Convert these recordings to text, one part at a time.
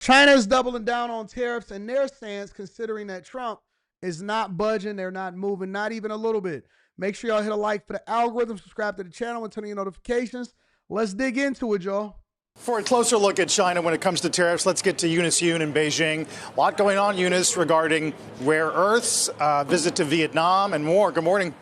China is doubling down on tariffs in their stance, considering that Trump is not budging. They're not moving, not even a little bit. Make sure y'all hit a like for the algorithm, subscribe to the channel, and turn on your notifications. Let's dig into it, y'all. For a closer look at China when it comes to tariffs, let's get to Eunice Yoon in Beijing. A lot going on, Eunice, regarding rare earths, visit to Vietnam, and more. Good morning.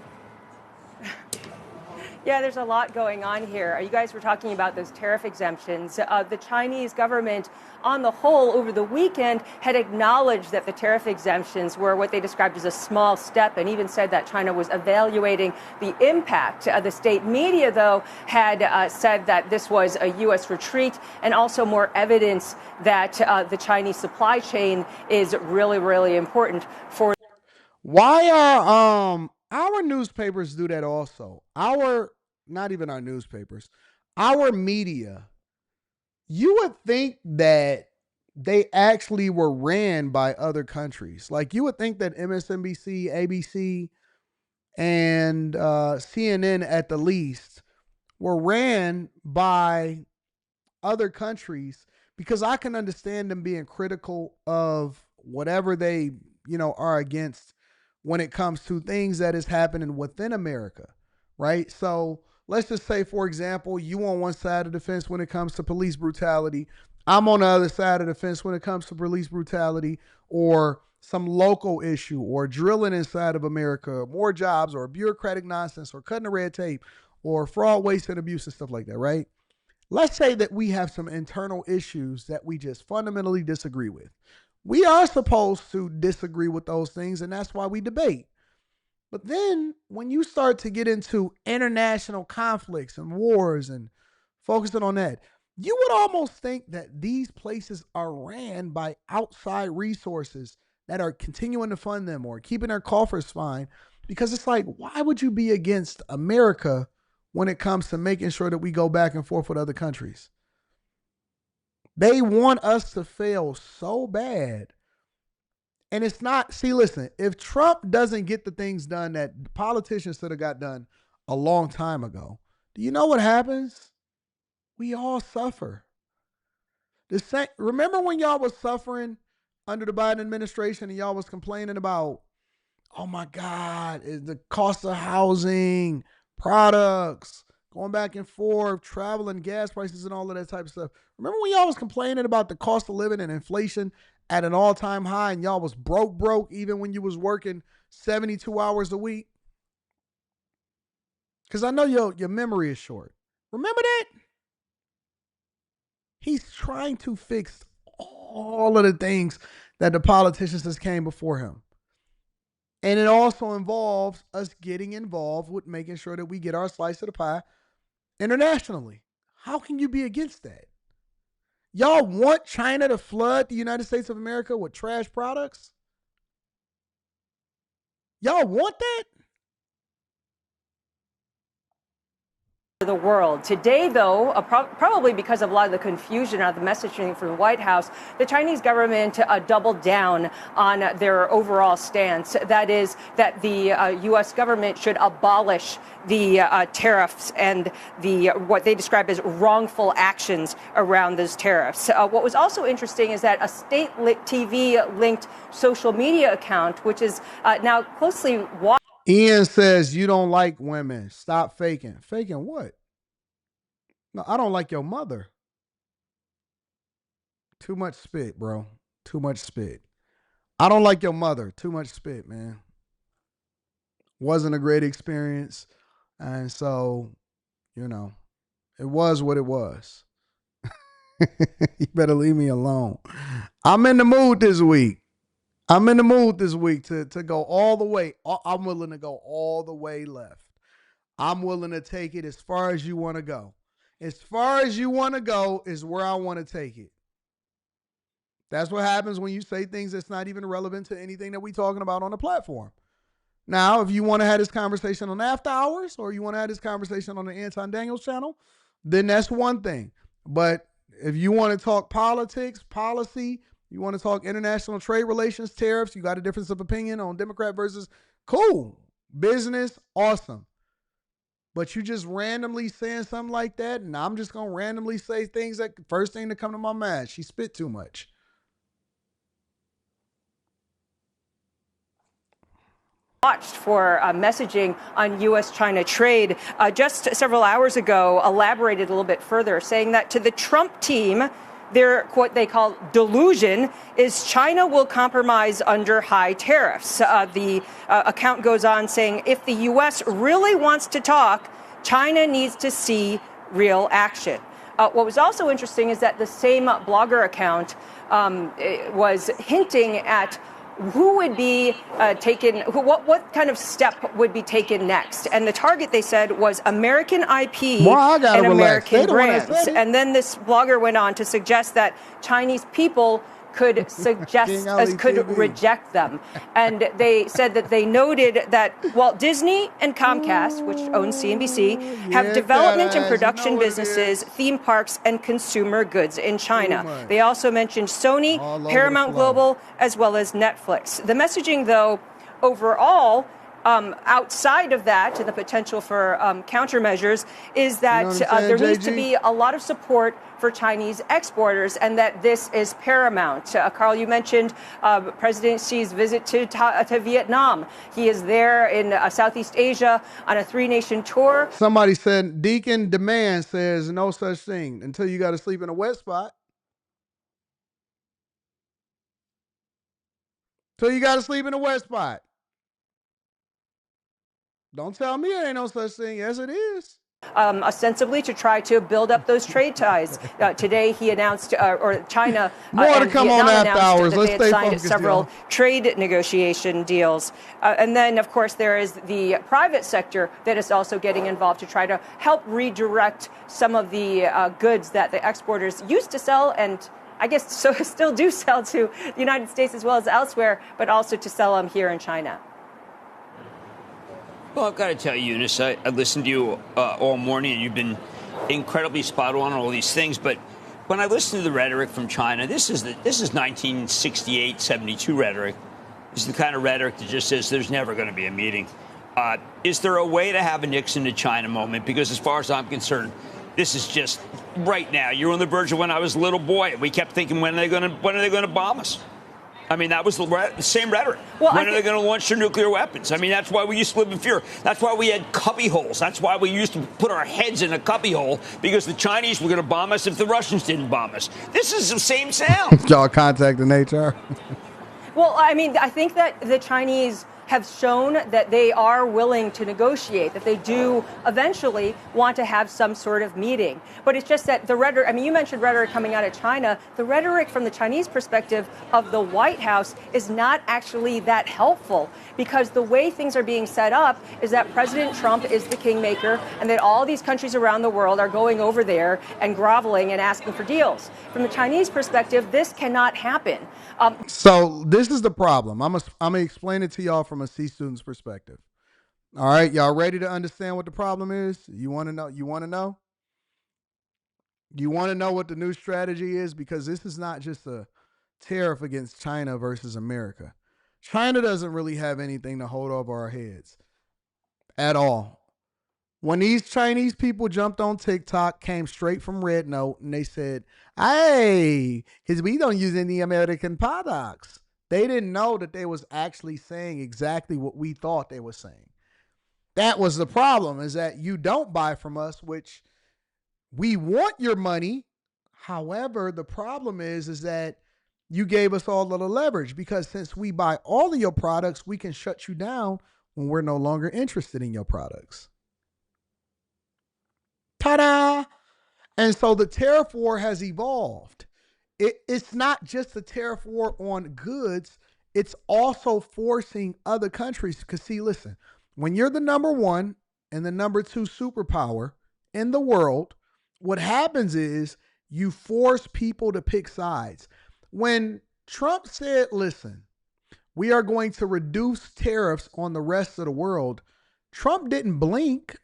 Yeah, there's a lot going on here. You guys were talking about those tariff exemptions. The Chinese government, on the whole, over the weekend, had acknowledged that the tariff exemptions were what they described as a small step, and even said that China was evaluating the impact. The state media, though, had said that this was a U.S. retreat, and also more evidence that the Chinese supply chain is really, really important for. Why are our newspapers do that also? Not even our newspapers, our media. You would think that they actually were ran by other countries. Like, you would think that MSNBC, ABC, and CNN at the least were ran by other countries, because I can understand them being critical of whatever they, are against when it comes to things that is happening within America, right? So let's just say, for example, you on one side of the fence when it comes to police brutality. I'm on the other side of the fence when it comes to police brutality, or some local issue, or drilling inside of America, or more jobs, or bureaucratic nonsense, or cutting the red tape, or fraud, waste, and abuse, and stuff like that, right? Let's say that we have some internal issues that we just fundamentally disagree with. We are supposed to disagree with those things, and that's why we debate. But then when you start to get into international conflicts and wars and focusing on that, you would almost think that these places are ran by outside resources that are continuing to fund them or keeping their coffers fine. Because it's like, why would you be against America when it comes to making sure that we go back and forth with other countries? They want us to fail so bad. And it's not, see, listen, if Trump doesn't get the things done that politicians should have got done a long time ago, do you know what happens? We all suffer. Remember when y'all was suffering under the Biden administration and y'all was complaining about, oh my God, the cost of housing, products, going back and forth, traveling, gas prices, and all of that type of stuff. Remember when y'all was complaining about the cost of living and inflation at an all-time high, and y'all was broke even when you was working 72 hours a week? Because I know your memory is short. Remember that? He's trying to fix all of the things that the politicians that came before him. And it also involves us getting involved with making sure that we get our slice of the pie internationally. How can you be against that? Y'all want China to flood the United States of America with trash products? Y'all want that? The world. Today, though, probably because of a lot of the confusion of the messaging from the White House, the Chinese government doubled down on their overall stance. That is, that the U.S. government should abolish the tariffs and the what they describe as wrongful actions around those tariffs. What was also interesting is that a state TV-linked social media account, which is now closely watched. Ian says, you don't like women. Stop faking. Faking what? No, I don't like your mother. Too much spit, bro. Too much spit. I don't like your mother. Too much spit, man. Wasn't a great experience. And so, it was what it was. You better leave me alone. I'm in the mood this week. To go all the way. I'm willing to go all the way left. I'm willing to take it as far as you want to go. As far as you want to go is where I want to take it. That's what happens when you say things that's not even relevant to anything that we're talking about on the platform. Now, if you want to have this conversation on After Hours, or you want to have this conversation on the Anton Daniels channel, then that's one thing. But if you want to talk politics, policy, you want to talk international trade relations, tariffs, you got a difference of opinion on Democrat versus, cool. Business, awesome. But you just randomly saying something like that, and I'm just going to randomly say things that first thing that come to my mind. She spit too much. watched for messaging on U.S.-China trade just several hours ago elaborated a little bit further, saying that to the Trump team, their what they call delusion is China will compromise under high tariffs. The account goes on saying if the U.S. really wants to talk, China needs to see real action. What was also interesting is that the same blogger account was hinting at who would be taken, what kind of step would be taken next. And the target, they said, was American IP and American brands. And then this blogger went on to suggest that Chinese people could reject them. And they said that they noted that Walt Disney and Comcast, which owns CNBC, have development and production businesses, theme parks, and consumer goods in China. They also mentioned Sony, Paramount Global, as well as Netflix. The messaging, though, overall, outside of that, and the potential for countermeasures, is that there needs to be a lot of support for Chinese exporters, and that this is paramount. Carl, you mentioned President Xi's visit to Vietnam. He is there in Southeast Asia on a three-nation tour. Somebody said, Deacon Demand says no such thing until you got to sleep in a wet spot. Till you got to sleep in a wet spot. Don't tell me it ain't no such thing. Yes, it is. Ostensibly to try to build up those trade ties. Today he announced, or China and Vietnam announced that they had signed several trade negotiation deals. And then, of course, there is the private sector that is also getting involved to try to help redirect some of the goods that the exporters used to sell, and I guess so still do sell to the United States as well as elsewhere, but also to sell them here in China. Well, I've got to tell you, Eunice, I listened to you all morning, and you've been incredibly spot on all these things. But when I listen to the rhetoric from China, this is 1968, 72 rhetoric. This is the kind of rhetoric that just says there's never going to be a meeting. Is there a way to have a Nixon to China moment? Because as far as I'm concerned, this is just right now. You're on the verge of when I was a little boy. We kept thinking, when are they going to bomb us? I mean, that was the same rhetoric. Well, when are they going to launch their nuclear weapons? I mean, that's why we used to live in fear. That's why we had cubby holes. That's why we used to put our heads in a cubby hole, because the Chinese were going to bomb us if the Russians didn't bomb us. This is the same sound. Y'all contacting HR? Well, I mean, I think that the Chinese have shown that they are willing to negotiate, that they do eventually want to have some sort of meeting. But it's just that the rhetoric, I mean, you mentioned rhetoric coming out of China. The rhetoric from the Chinese perspective of the White House is not actually that helpful, because the way things are being set up is that President Trump is the kingmaker, and that all these countries around the world are going over there and groveling and asking for deals. From the Chinese perspective, this cannot happen. So this is the problem. I'm going to explain it to y'all from a C student's perspective. All right, y'all ready to understand what the problem is? You want to know? You want to know? You want to know what the new strategy is? Because this is not just a tariff against China versus America. China doesn't really have anything to hold over our heads at all. When these Chinese people jumped on TikTok, came straight from Red Note, and they said, hey, because we don't use any American products. They didn't know that they was actually saying exactly what we thought they were saying. That was the problem, is that you don't buy from us, which we want your money. However, the problem is that you gave us all of the leverage, because since we buy all of your products, we can shut you down when we're no longer interested in your products. Ta-da! And so the tariff war has evolved. It's not just a tariff war on goods. It's also forcing other countries. Because see, listen, when you're the number one and the number two superpower in the world, what happens is you force people to pick sides. When Trump said, listen, we are going to reduce tariffs on the rest of the world, Trump didn't blink.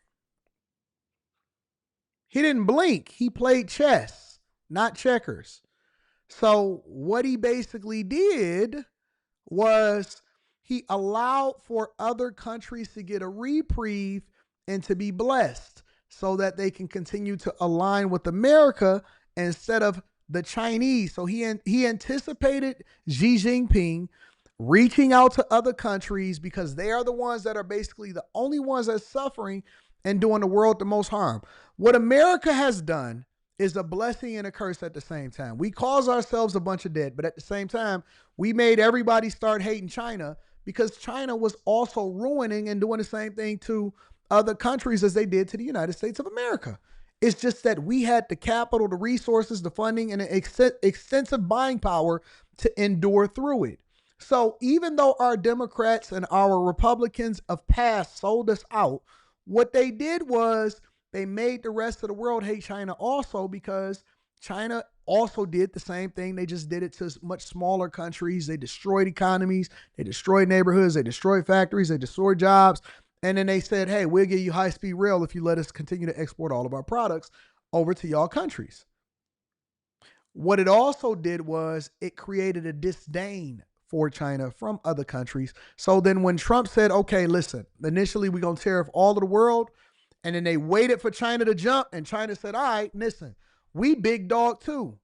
He didn't blink. He played chess, not checkers. So what he basically did was he allowed for other countries to get a reprieve and to be blessed so that they can continue to align with America instead of the Chinese. So he anticipated Xi Jinping reaching out to other countries because they are the ones that are basically the only ones that's suffering and doing the world the most harm. What America has done is a blessing and a curse at the same time. We cause ourselves a bunch of debt, but at the same time, we made everybody start hating China because China was also ruining and doing the same thing to other countries as they did to the United States of America. It's just that we had the capital, the resources, the funding, and the extensive buying power to endure through it. So even though our Democrats and our Republicans of past sold us out, what they did was they made the rest of the world hate China also because China also did the same thing. They just did it to much smaller countries. They destroyed economies. They destroyed neighborhoods. They destroyed factories. They destroyed jobs. And then they said, hey, we'll give you high-speed rail if you let us continue to export all of our products over to y'all countries. What it also did was it created a disdain for China from other countries. So then when Trump said, okay, listen, initially we're going to tariff all of the world, and then they waited for China to jump, and China said, all right, listen, we big dog too.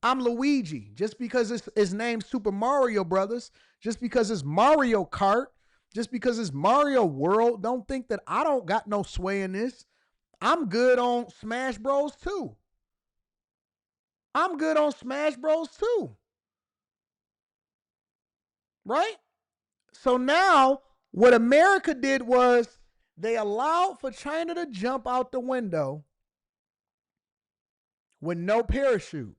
I'm Luigi. Just because it's named Super Mario Brothers, just because it's Mario Kart, just because it's Mario World, don't think that I don't got no sway in this. I'm good on Smash Bros. Too. I'm good on Smash Bros. Too. Right? So now what America did was they allowed for China to jump out the window with no parachute.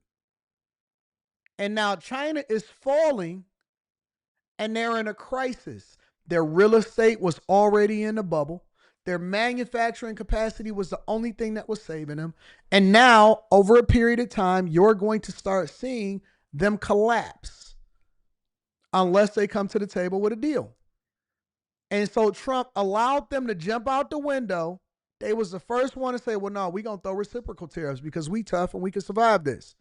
And now China is falling and they're in a crisis. Their real estate was already in a bubble. Their manufacturing capacity was the only thing that was saving them. And now, over a period of time, you're going to start seeing them collapse unless they come to the table with a deal. And so Trump allowed them to jump out the window. They was the first one to say, well, no, we're going to throw reciprocal tariffs because we tough and we can survive this.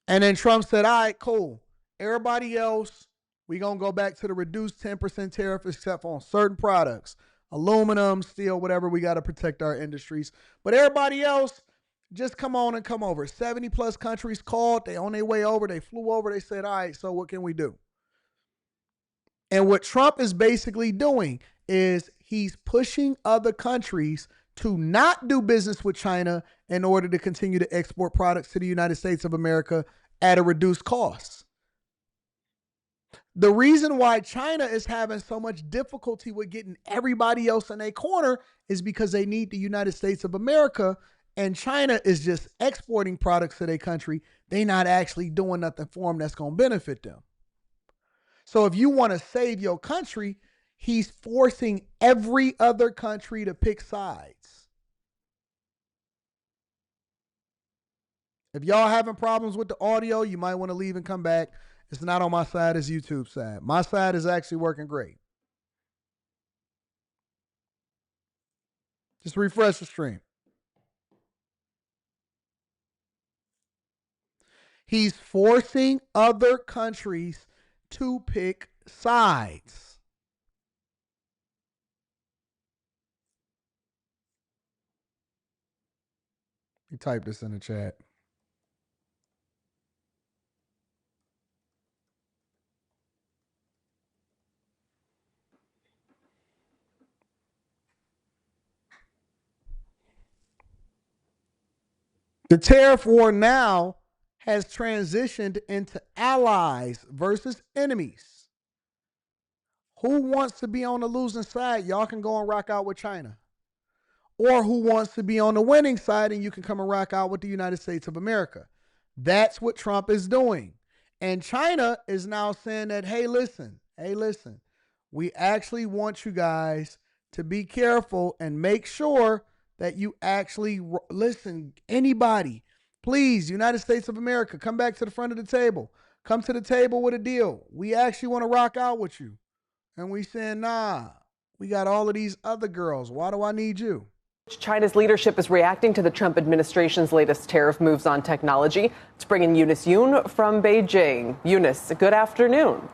And then Trump said, all right, cool. Everybody else, we're going to go back to the reduced 10% tariff except on certain products. Aluminum, steel, whatever. We got to protect our industries. But everybody else, just come on and come over. 70 plus countries called. They on their way over. They flew over. They said, all right, so what can we do? And what Trump is basically doing is he's pushing other countries to not do business with China in order to continue to export products to the United States of America at a reduced cost. The reason why China is having so much difficulty with getting everybody else in their corner is because they need the United States of America, and China is just exporting products to their country. They're not actually doing nothing for them that's going to benefit them. So if you want to save your country, he's forcing every other country to pick sides. If y'all having problems with the audio, you might want to leave and come back. It's not on my side, it's YouTube's side. My side is actually working great. Just refresh the stream. He's forcing other countries to pick sides. You type this in the chat. The tariff war now has transitioned into allies versus enemies. Who wants to be on the losing side? Y'all can go and rock out with China. Or who wants to be on the winning side and you can come and rock out with the United States of America. That's what Trump is doing. And China is now saying that, hey, listen, we actually want you guys to be careful and make sure that you actually listen. Anybody, please, United States of America, come back to the front of the table. Come to the table with a deal. We actually want to rock out with you. And we saying, nah, we got all of these other girls. Why do I need you? China's leadership is reacting to the Trump administration's latest tariff moves on technology. Let's bring in Eunice Yoon from Beijing. Eunice, good afternoon.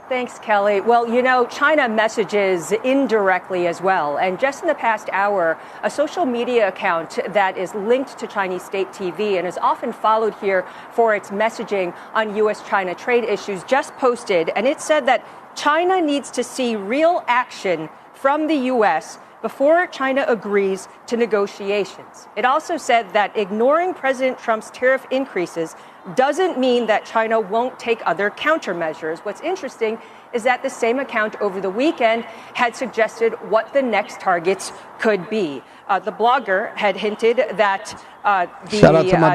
Thanks, Kelly. Well, you know, China messages indirectly as well. And just in the past hour, a social media account that is linked to Chinese state TV and is often followed here for its messaging on U.S.-China trade issues just posted. And it said that China needs to see real action from the U.S. before China agrees to negotiations. It also said that ignoring President Trump's tariff increases doesn't mean that China won't take other countermeasures. What's interesting is that the same account over the weekend had suggested what the next targets could be. The blogger had hinted that the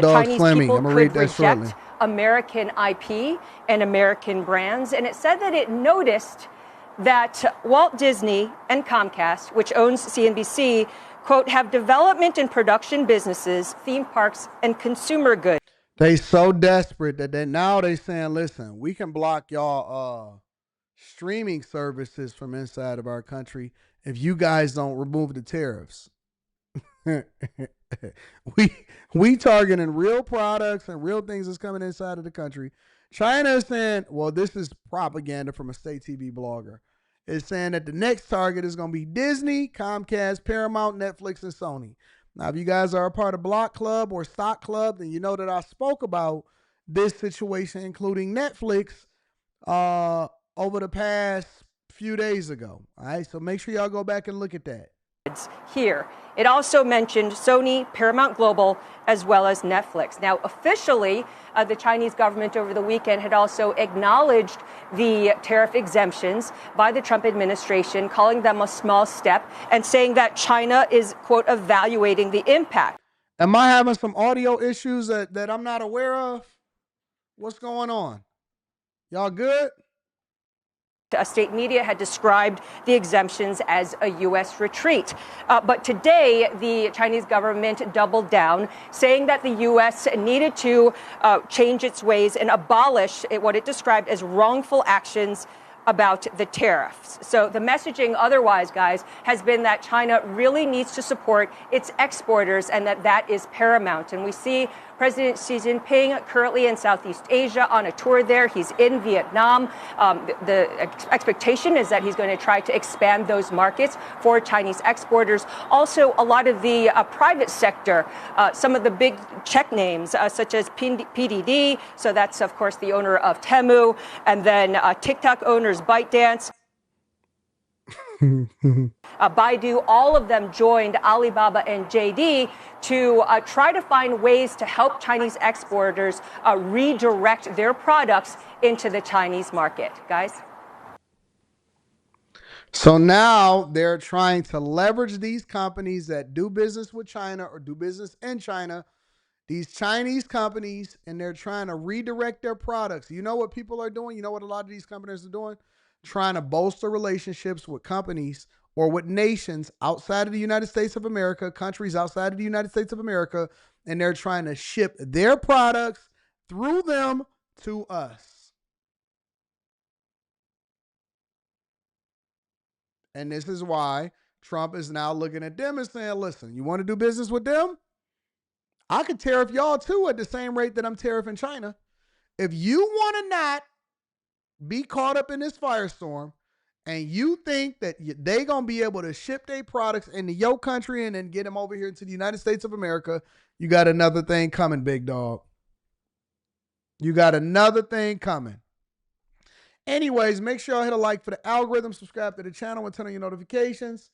Chinese people could reject American IP and American brands. And it said that it noticed that Walt Disney and Comcast, which owns CNBC, quote, have development and production businesses, theme parks, and consumer goods. They so desperate that now they saying, listen, we can block y'all streaming services from inside of our country if you guys don't remove the tariffs. we targeting real products and real things that's coming inside of the country. China is saying, well, this is propaganda from a state TV blogger. It's saying that the next target is going to be Disney, Comcast, Paramount, Netflix, and Sony. Now, if you guys are a part of Block Club or Stock Club, then you know that I spoke about this situation, including Netflix, over the past few days ago. All right, so make sure y'all go back and look at that. Here. It also mentioned Sony, Paramount Global, as well as Netflix. Now, officially, the Chinese government over the weekend had also acknowledged the tariff exemptions by the Trump administration, calling them a small step and saying that China is, quote, evaluating the impact. Am I having some audio issues that I'm not aware of? What's going on? Y'all good? State media had described the exemptions as a U.S. retreat. But today, the Chinese government doubled down, saying that the U.S. needed to change its ways and abolish what it described as wrongful actions about the tariffs. So the messaging otherwise, guys, has been that China really needs to support its exporters and that is paramount. And we see President Xi Jinping currently in Southeast Asia on a tour there. He's in Vietnam. The expectation is that he's going to try to expand those markets for Chinese exporters. Also, a lot of the private sector, some of the big check names, such as PDD, so that's, of course, the owner of Temu, and then TikTok owners ByteDance. Baidu, all of them joined Alibaba and JD to try to find ways to help Chinese exporters redirect their products into the Chinese market. Guys? So now they're trying to leverage these companies that do business with China or do business in China, these Chinese companies, and they're trying to redirect their products. You know what people are doing? You know what a lot of these companies are doing? Trying to bolster relationships with companies or with nations outside of the United States of America, countries outside of the United States of America, and they're trying to ship their products through them to us. And this is why Trump is now looking at them and saying, listen, you want to do business with them? I could tariff y'all too at the same rate that I'm tariffing China. If you want to not be caught up in this firestorm and you think that they going to be able to ship their products into your country and then get them over here into the United States of America, you got another thing coming, big dog. You got another thing coming. Anyways, make sure y'all hit a like for the algorithm, subscribe to the channel, and turn on your notifications.